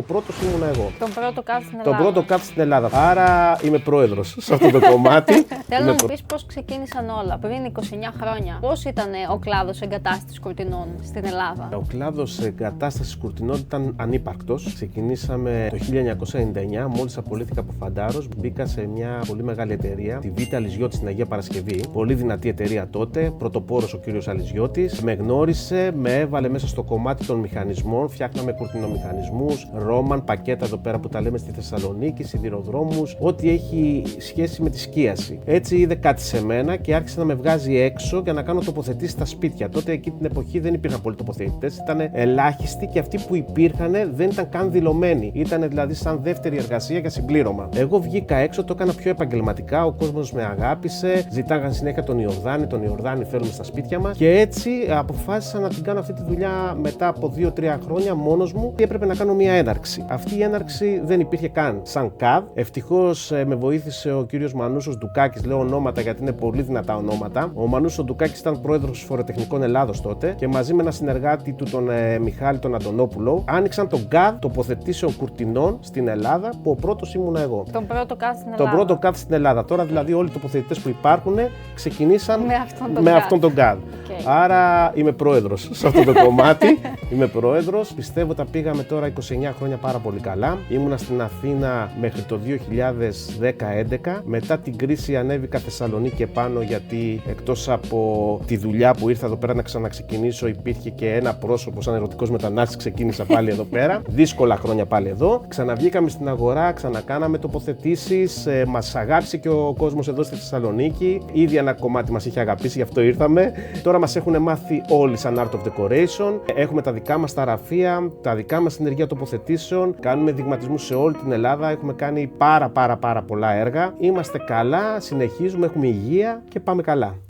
Ο πρώτος ήμουνα εγώ. Τον πρώτο ΚΑΒ στην Ελλάδα. Τον πρώτο ΚΑΒ στην Ελλάδα. Άρα είμαι πρόεδρος σε αυτό το κομμάτι. Θέλω να μου πεις πώς ξεκίνησαν όλα. Πριν 29 χρόνια, πώς ήταν ο κλάδος εγκατάστασης κουρτινών στην Ελλάδα? Ο κλάδος εγκατάστασης κουρτινών ήταν ανύπαρκτος. Ξεκινήσαμε το 1999, μόλις απολύθηκα από φαντάρος. Μπήκα σε μια πολύ μεγάλη εταιρεία, τη Β' Αλυζιώτη στην Αγία Παρασκευή. Πολύ δυνατή εταιρεία τότε. Πρωτοπόρος ο κύριος Αλυζιώτης. Με γνώρισε, με έβαλε μέσα στο κομμάτι των μηχανισμών. Φτιάχναμε κουρτινομηχανισμούς, ρόμαν, πακέτα εδώ πέρα που τα λέμε στη Θεσσαλονίκη, σιδηροδρόμους, ό,τι έχει σχέση με τη σκίαση. Έτσι είδε κάτι σε μένα και άρχισε να με βγάζει έξω για να κάνω τοποθετήσεις στα σπίτια. Τότε εκεί την εποχή δεν υπήρχαν πολλοί τοποθετητές, ήταν ελάχιστοι και αυτοί που υπήρχαν δεν ήταν καν δηλωμένοι. Ήταν δηλαδή σαν δεύτερη εργασία για συμπλήρωμα. Εγώ βγήκα έξω, το έκανα πιο επαγγελματικά, ο κόσμος με αγάπησε, ζητάγαν συνέχεια τον Ιορδάνη θέλουμε στα σπίτια μας και έτσι αποφάσισα να την κάνω αυτή τη δουλειά μετά από 2-3 χρόνια μόνος μου και έπρεπε να κάνω μια έναρξη. Αυτή η έναρξη δεν υπήρχε καν σαν ΚΑΒ. Ευτυχώς με βοήθησε ο κύριος Μανούσος Ντουκάκης, λέω ονόματα γιατί είναι πολύ δυνατά ονόματα. Ο Μανούσος Ντουκάκης ήταν πρόεδρος Φοροτεχνικών Ελλάδος τότε και μαζί με ένα συνεργάτη του, τον Μιχάλη τον Αντωνόπουλο, άνοιξαν τον ΚΑΒ τοποθετήσεων κουρτινών στην Ελλάδα που ο πρώτος ήμουνα εγώ. Τον πρώτο ΚΑΒ στην Ελλάδα. Τον πρώτο ΚΑΒ στην Ελλάδα. Τώρα δηλαδή όλοι οι τοποθετητές που υπάρχουν ξεκινήσαν με αυτόν τον ΚΑΒ. Okay. Άρα είμαι πρόεδρος σε αυτό το κομμάτι. Είμαι πρόεδρος. Πιστεύω τα πήγαμε τώρα 29 χρόνια πάρα πολύ καλά. Ήμουνα στην Αθήνα μέχρι το 2010-11. Μετά την κρίση ανέβηκα Θεσσαλονίκη επάνω γιατί εκτός από τη δουλειά που ήρθα εδώ πέρα να ξαναξεκινήσω υπήρχε και ένα πρόσωπο σαν ερωτικός μετανάστης. Ξεκίνησα πάλι εδώ πέρα. Δύσκολα χρόνια πάλι εδώ. Ξαναβγήκαμε στην αγορά, ξανακάναμε τοποθετήσεις. Μας αγάπησε και ο κόσμος εδώ στη Θεσσαλονίκη. Ήδη ένα κομμάτι μας είχε αγαπήσει, γι' αυτό ήρθαμε. Τώρα μας έχουν μάθει όλοι σαν Art of Decoration. Έχουμε τα δικά μας ταραφεία, τα δικά μας συνεργεία τοποθετήσεων. Κάνουμε δειγματισμούς σε όλη την Ελλάδα. Έχουμε κάνει πάρα πολλά έργα. Είμαστε καλά, συνεχίζουμε, έχουμε υγεία και πάμε καλά.